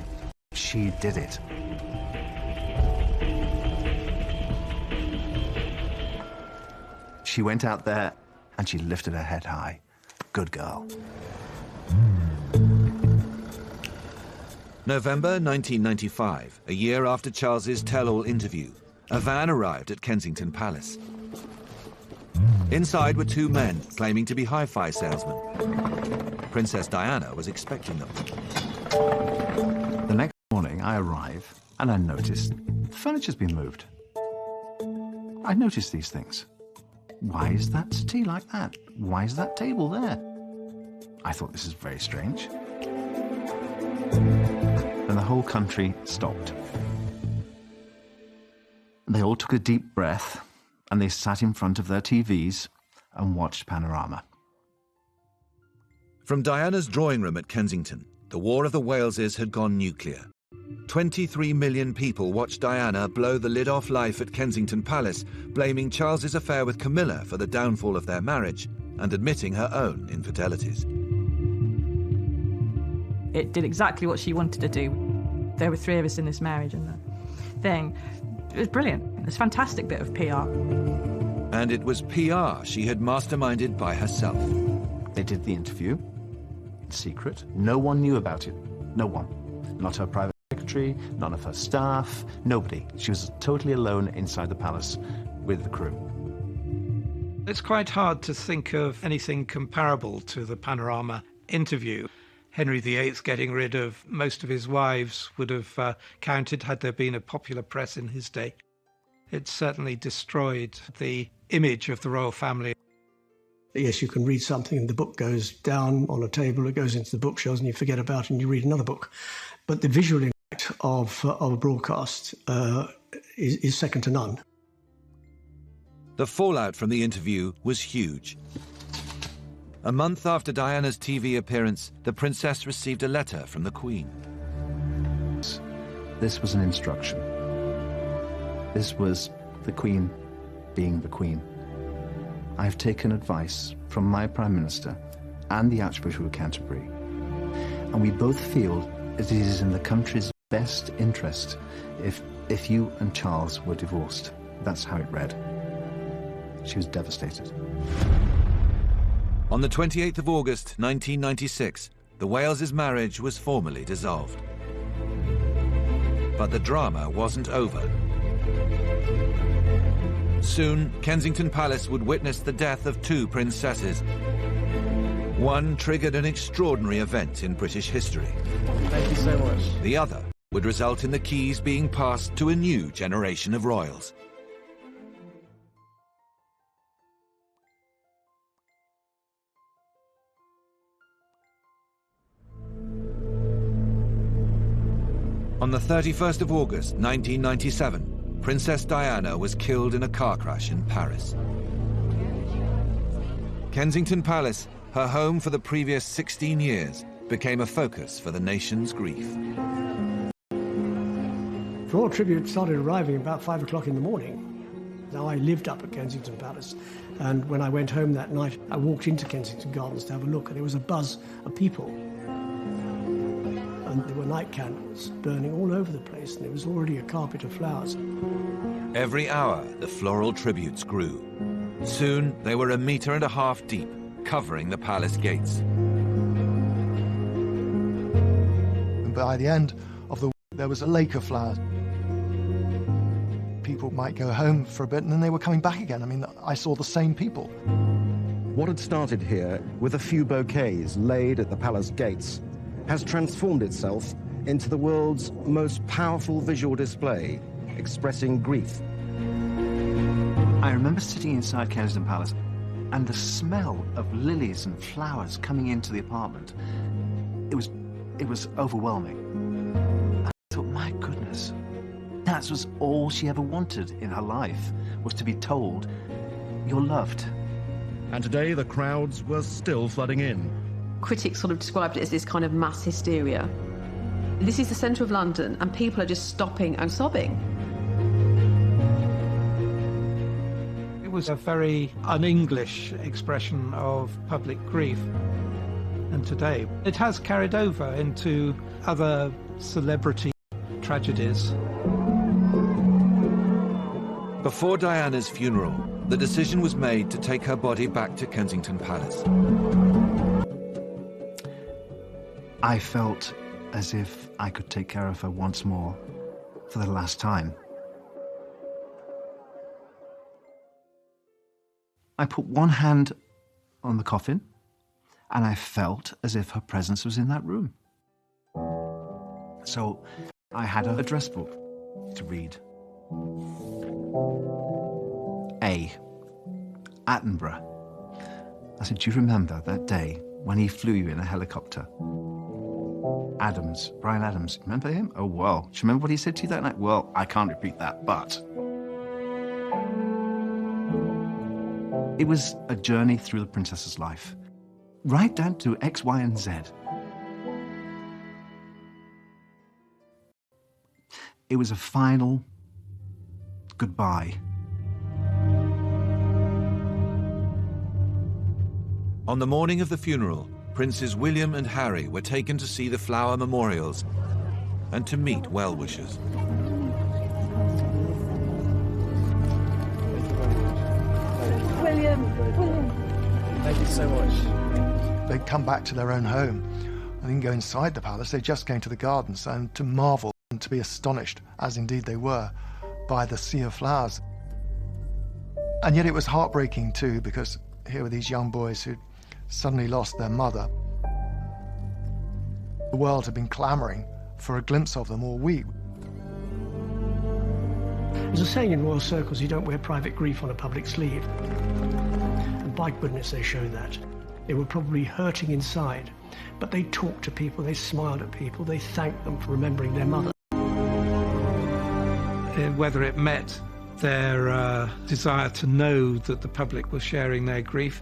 She did it. She went out there and she lifted her head high. Good girl. November 1995, a year after Charles's tell-all interview, a van arrived at Kensington Palace. Inside were two men claiming to be hi-fi salesmen. Princess Diana was expecting them. The next morning, I arrive and I noticed the furniture's been moved. I noticed these things. Why is that settee like that? Why is that table there? I thought, this is very strange. And the whole country stopped. They all took a deep breath and they sat in front of their TVs and watched Panorama. From Diana's drawing room at Kensington, the War of the Waleses had gone nuclear. 23 million people watched Diana blow the lid off life at Kensington Palace, blaming Charles's affair with Camilla for the downfall of their marriage and admitting her own infidelities. It did exactly what she wanted to do. There were three of us in this marriage, and the thing, it was brilliant. It was a fantastic bit of PR. And it was PR she had masterminded by herself. They did the interview in secret. No one knew about it. No one. Not her private secretary, none of her staff, nobody. She was totally alone inside the palace with the crew. It's quite hard to think of anything comparable to the Panorama interview. Henry VIII getting rid of most of his wives would have counted had there been a popular press in his day. It certainly destroyed the image of the royal family. Yes, you can read something and the book goes down on a table, it goes into the bookshelves and you forget about it and you read another book. But the visual impact of a broadcast is second to none. The fallout from the interview was huge. A month after Diana's TV appearance, the princess received a letter from the Queen. This was an instruction. This was the Queen being the Queen. I have taken advice from my Prime Minister and the Archbishop of Canterbury, and we both feel that it is in the country's best interest if you and Charles were divorced. That's how it read. She was devastated. On the 28th of August, 1996, the Wales' marriage was formally dissolved. But the drama wasn't over. Soon, Kensington Palace would witness the death of two princesses. One triggered an extraordinary event in British history. Thank you so much. The other would result in the keys being passed to a new generation of royals. On the 31st of August, 1997, Princess Diana was killed in a car crash in Paris. Kensington Palace, her home for the previous 16 years, became a focus for the nation's grief. Royal tribute started arriving about 5 o'clock in the morning. Now, I lived up at Kensington Palace, and when I went home that night, I walked into Kensington Gardens to have a look, and there was a buzz of people. And there were night candles burning all over the place, and there was already a carpet of flowers. Every hour, the floral tributes grew. Soon, they were 1.5 meters deep, covering the palace gates. And by the end of the week, there was a lake of flowers. People might go home for a bit, and then they were coming back again. I mean, I saw the same people. What had started here with a few bouquets laid at the palace gates has transformed itself into the world's most powerful visual display, expressing grief. I remember sitting inside Kensington Palace, and the smell of lilies and flowers coming into the apartment, it was overwhelming. I thought, my goodness, that was all she ever wanted in her life, was to be told, you're loved. And today the crowds were still flooding in. Critics sort of described it as this kind of mass hysteria. This is the centre of London, and people are just stopping and sobbing. It was a very un-English expression of public grief. And today, it has carried over into other celebrity tragedies. Before Diana's funeral, the decision was made to take her body back to Kensington Palace. I felt as if I could take care of her once more, for the last time. I put one hand on the coffin, and I felt as if her presence was in that room. So I had an address book to read. A. Attenborough. I said, do you remember that day when he flew you in a helicopter? Adams, Brian Adams, remember him? Oh, well, do you remember what he said to you that night? Well, I can't repeat that, but... It was a journey through the princess's life, right down to X, Y, and Z. It was a final goodbye. On the morning of the funeral, Princes William and Harry were taken to see the flower memorials and to meet well-wishers. William! Thank you so much. They'd come back to their own home. They didn't go inside the palace, they just came to the gardens and to marvel and to be astonished, as indeed they were, by the sea of flowers. And yet it was heartbreaking too, because here were these young boys who'd suddenly lost their mother. The world had been clamouring for a glimpse of them all week. There's a saying in royal circles, you don't wear private grief on a public sleeve. And by goodness they showed that. They were probably hurting inside, but they talked to people, they smiled at people, they thanked them for remembering their mother. Whether it met their desire to know that the public was sharing their grief,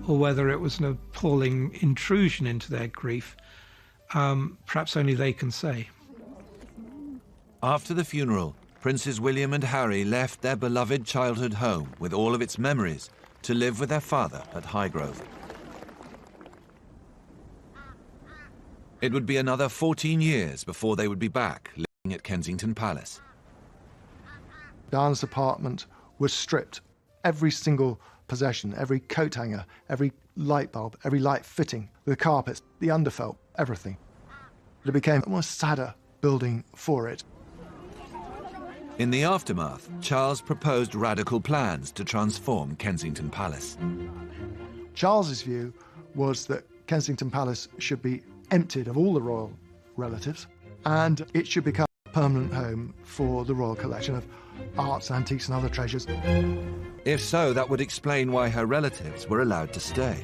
or whether it was an appalling intrusion into their grief, perhaps only they can say. After the funeral, Princes William and Harry left their beloved childhood home with all of its memories to live with their father at Highgrove. It would be another 14 years before they would be back living at Kensington Palace. Diana's apartment was stripped. Every single possession, every coat hanger, every light bulb, every light fitting, the carpets, the underfelt, everything. It became a more sadder building for it. In the aftermath, Charles proposed radical plans to transform Kensington Palace. Charles's view was that Kensington Palace should be emptied of all the royal relatives, and it should become a permanent home for the royal collection of arts, antiques and other treasures. If so, that would explain why her relatives were allowed to stay.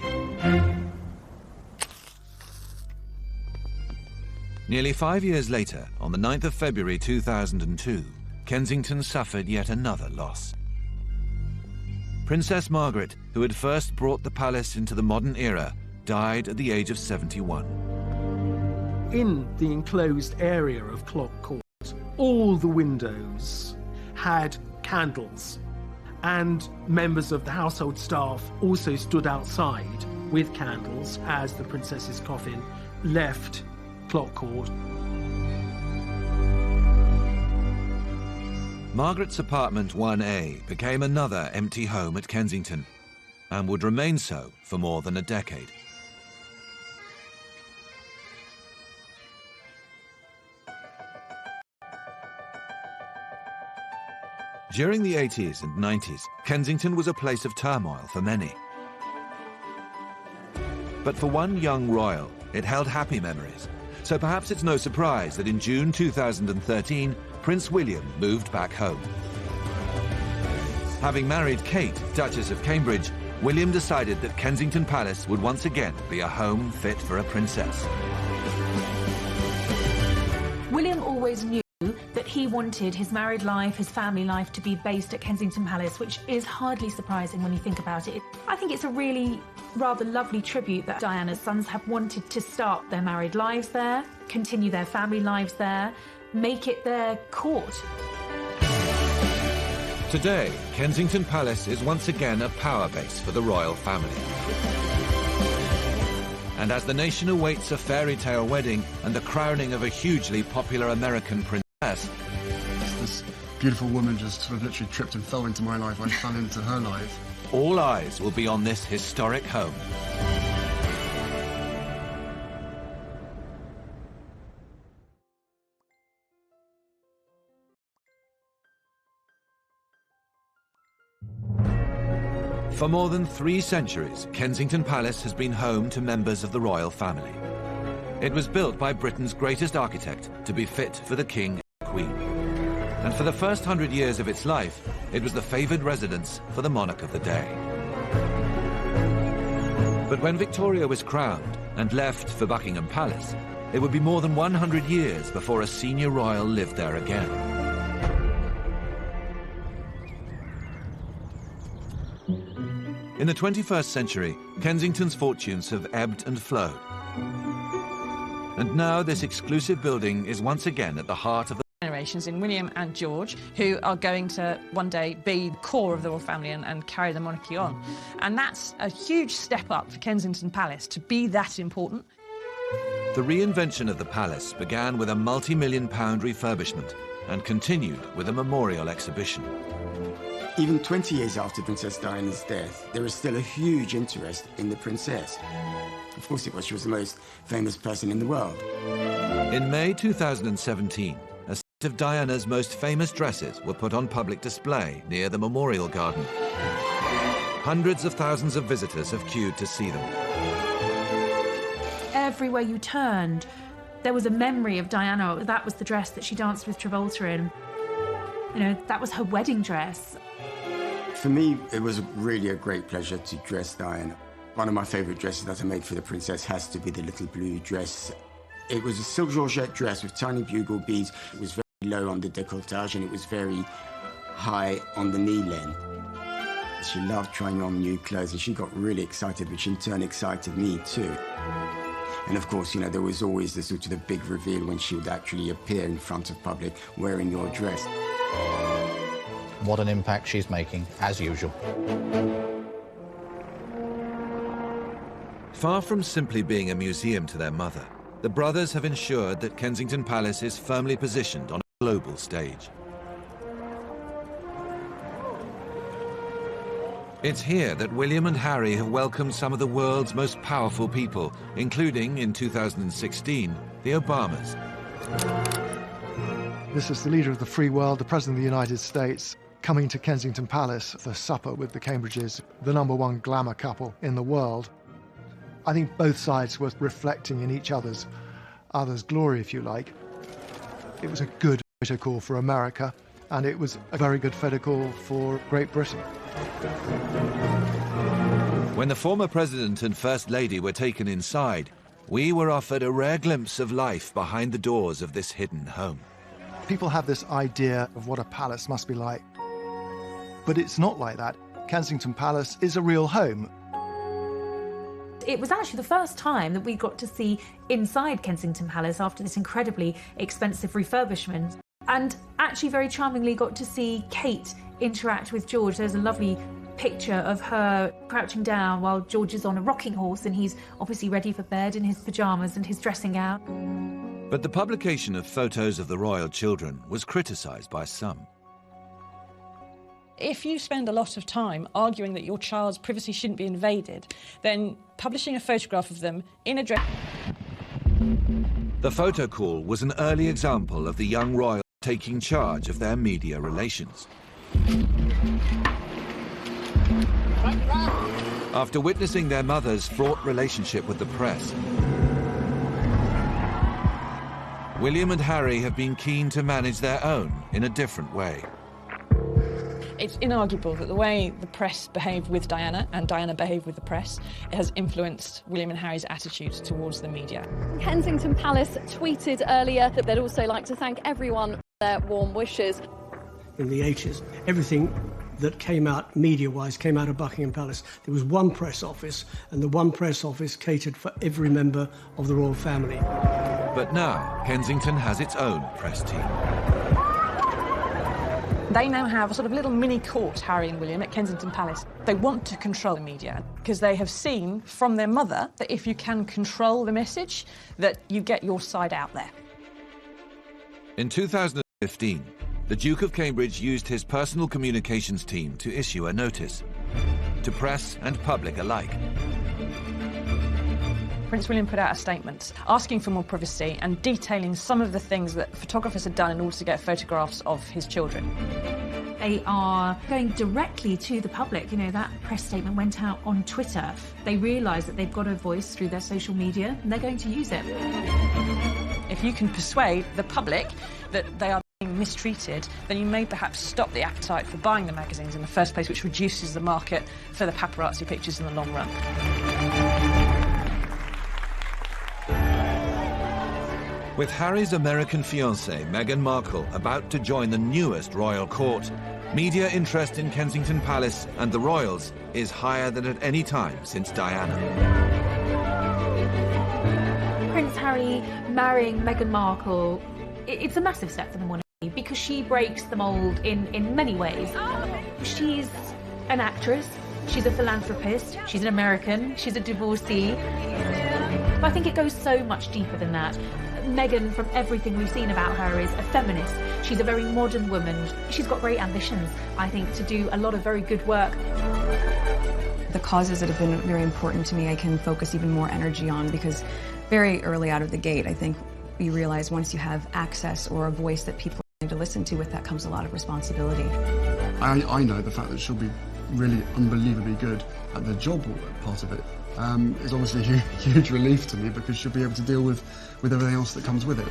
Nearly 5 years later, on the 9th of February 2002, Kensington suffered yet another loss. Princess Margaret, who had first brought the palace into the modern era, died at the age of 71. In the enclosed area of Clock Court all the windows had candles, and members of the household staff also stood outside with candles as the princess's coffin left Clock Court. Margaret's apartment 1A became another empty home at Kensington, and would remain so for more than a decade. During the 80s and 90s, Kensington was a place of turmoil for many. But for one young royal, it held happy memories. So perhaps it's no surprise that in June 2013, Prince William moved back home. Having married Kate, Duchess of Cambridge, William decided that Kensington Palace would once again be a home fit for a princess. William always knew that he wanted his married life, his family life, to be based at Kensington Palace, which is hardly surprising when you think about it. I think it's a really rather lovely tribute that Diana's sons have wanted to start their married lives there, continue their family lives there, make it their court. Today, Kensington Palace is once again a power base for the royal family. And as the nation awaits a fairy tale wedding and the crowning of a hugely popular American princess, this beautiful woman just sort of literally tripped and fell into my life. I fell into her life. all eyes will be on this historic home. For more than 3 centuries, Kensington Palace has been home to members of the royal family. It was built by Britain's greatest architect to be fit for the king and queen. And for the first 100 years of its life, it was the favoured residence for the monarch of the day. But when Victoria was crowned and left for Buckingham Palace, it would be more than 100 years before a senior royal lived there again. In the 21st century, Kensington's fortunes have ebbed and flowed. And now this exclusive building is once again at the heart of the generations in William and George, who are going to one day be the core of the royal family and carry the monarchy on. And that's a huge step up for Kensington Palace to be that important. The reinvention of the palace began with a multi-million-pound refurbishment and continued with a memorial exhibition. Even 20 years after Princess Diana's death, there is still a huge interest in the princess. Of course it was. She was the most famous person in the world. In May 2017, a set of Diana's most famous dresses were put on public display near the Memorial Garden. Hundreds of thousands of visitors have queued to see them. Everywhere you turned, there was a memory of Diana. That was the dress that she danced with Travolta in. You know, that was her wedding dress. For me, it was really a great pleasure to dress Diana. One of my favourite dresses that I made for the princess has to be the little blue dress. It was a silk georgette dress with tiny bugle beads. It was very low on the décolletage and it was very high on the knee length. She loved trying on new clothes and she got really excited, which in turn excited me too. And of course, you know, there was always the sort of the big reveal when she would actually appear in front of public wearing your dress. What an impact she's making, as usual. Far from simply being a museum to their mother, the brothers have ensured that Kensington Palace is firmly positioned on a global stage. It's here that William and Harry have welcomed some of the world's most powerful people, including, in 2016, the Obamas. This is the leader of the free world, the President of the United States, coming to Kensington Palace for supper with the Cambridges, the #1 glamour couple in the world. I think both sides were reflecting in each other's glory, if you like. It was a good photo call for America, and it was a very good photo call for Great Britain. When the former president and first lady were taken inside, we were offered a rare glimpse of life behind the doors of this hidden home. People have this idea of what a palace must be like, but it's not like that. Kensington Palace is a real home. It was actually the first time that we got to see inside Kensington Palace after this incredibly expensive refurbishment. And actually very charmingly got to see Kate interact with George. There's a lovely picture of her crouching down while George is on a rocking horse and he's obviously ready for bed in his pyjamas and his dressing gown. But the publication of photos of the royal children was criticised by some. If you spend a lot of time arguing that your child's privacy shouldn't be invaded, then publishing a photograph of them in a dress... The photo call was an early example of the young royals taking charge of their media relations. After witnessing their mother's fraught relationship with the press, William and Harry have been keen to manage their own in a different way. It's inarguable that the way the press behaved with Diana and Diana behaved with the press has influenced William and Harry's attitudes towards the media. Kensington Palace tweeted earlier that they'd also like to thank everyone for their warm wishes. In the 80s, everything that came out media-wise came out of Buckingham Palace. There was one press office, and the one press office catered for every member of the royal family. But now, Kensington has its own press team. They now have a sort of little mini court, Harry and William, at Kensington Palace. They want to control the media because they have seen from their mother that if you can control the message, that you get your side out there. In 2015, the Duke of Cambridge used his personal communications team to issue a notice to press and public alike. Prince William put out a statement asking for more privacy and detailing some of the things that photographers had done in order to get photographs of his children. They are going directly to the public. You know, that press statement went out on Twitter. They realise that they've got a voice through their social media and they're going to use it. If you can persuade the public that they are being mistreated, then you may perhaps stop the appetite for buying the magazines in the first place, which reduces the market for the paparazzi pictures in the long run. With Harry's American fiancée, Meghan Markle, about to join the newest royal court, media interest in Kensington Palace and the royals is higher than at any time since Diana. Prince Harry marrying Meghan Markle, it's a massive step for the monarchy because she breaks the mould in many ways. She's an actress, she's a philanthropist, she's an American, she's a divorcee. But I think it goes so much deeper than that. Meghan, from everything we've seen about her, is a feminist. She's a very modern woman. She's got great ambitions, I think, to do a lot of very good work. The causes that have been very important to me, I can focus even more energy on because very early out of the gate, I think you realize once you have access or a voice that people need to listen to, with that comes a lot of responsibility. I know the fact that she'll be really unbelievably good at the job part of it is obviously a huge relief to me because she'll be able to deal with everything else that comes with it.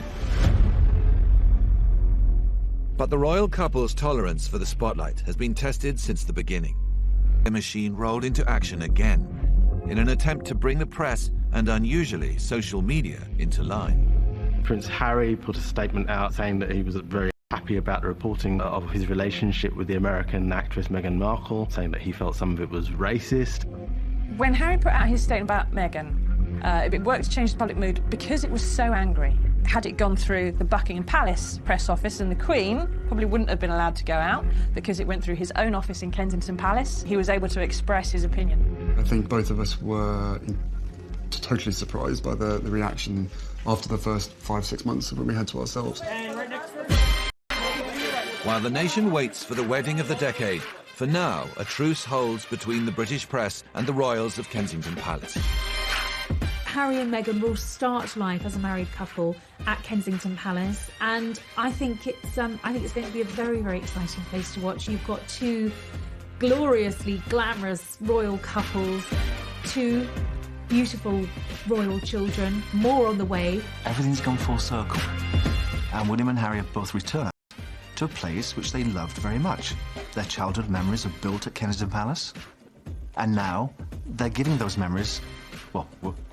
But the royal couple's tolerance for the spotlight has been tested since the beginning. The machine rolled into action again in an attempt to bring the press and, unusually, social media into line. Prince Harry put a statement out saying that he was very happy about the reporting of his relationship with the American actress Meghan Markle, saying that he felt some of it was racist. When Harry put out his statement about Meghan, it worked to change the public mood because it was so angry. Had it gone through the Buckingham Palace press office, and the Queen probably wouldn't have been allowed to go out because it went through his own office in Kensington Palace, he was able to express his opinion. I think both of us were totally surprised by the reaction after the first 5-6 months when we had to ourselves. While the nation waits for the wedding of the decade, for now, a truce holds between the British press and the royals of Kensington Palace. Harry and Meghan will start life as a married couple at Kensington Palace, and I think it's going to be a very, very exciting place to watch. You've got two gloriously glamorous royal couples, two beautiful royal children, more on the way. Everything's gone full circle, and William and Harry have both returned to a place which they loved very much. Their childhood memories are built at Kensington Palace, and now they're giving those memories, well,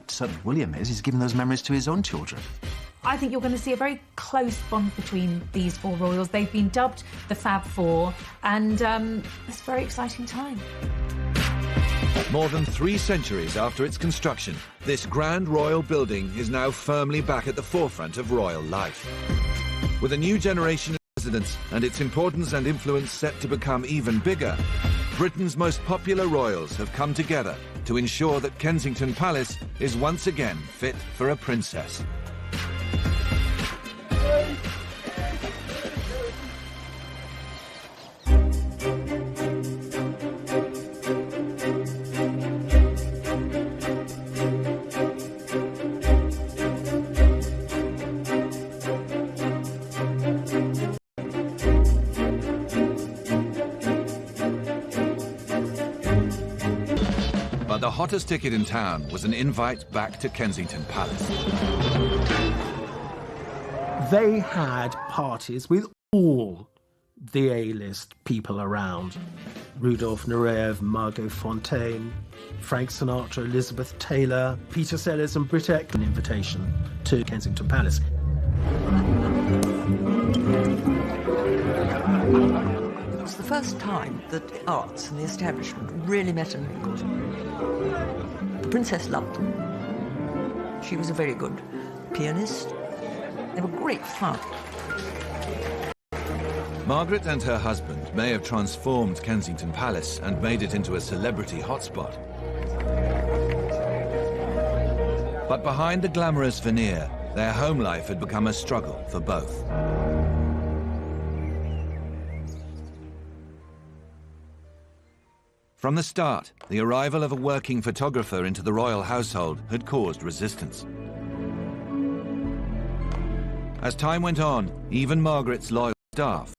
certainly William is giving those memories to his own children. I think you're going to see a very close bond between these four royals. They've been dubbed the Fab Four, and it's a very exciting time. More than 3 centuries after its construction, this grand royal building is now firmly back at the forefront of royal life. With a new generation residence and its importance and influence set to become even bigger, Britain's most popular royals have come together to ensure that Kensington Palace is once again fit for a princess. But the hottest ticket in town was an invite back to Kensington Palace. They had parties with all the A-list people around. Rudolph Nureyev, Margot Fontaine, Frank Sinatra, Elizabeth Taylor, Peter Sellers and Britt Eck. An invitation to Kensington Palace. It was the first time that the arts and the establishment really met and mingled. The princess loved them. She was a very good pianist. They were great fun. Margaret and her husband may have transformed Kensington Palace and made it into a celebrity hotspot. But behind the glamorous veneer, their home life had become a struggle for both. From the start, the arrival of a working photographer into the royal household had caused resistance. As time went on, even Margaret's loyal staff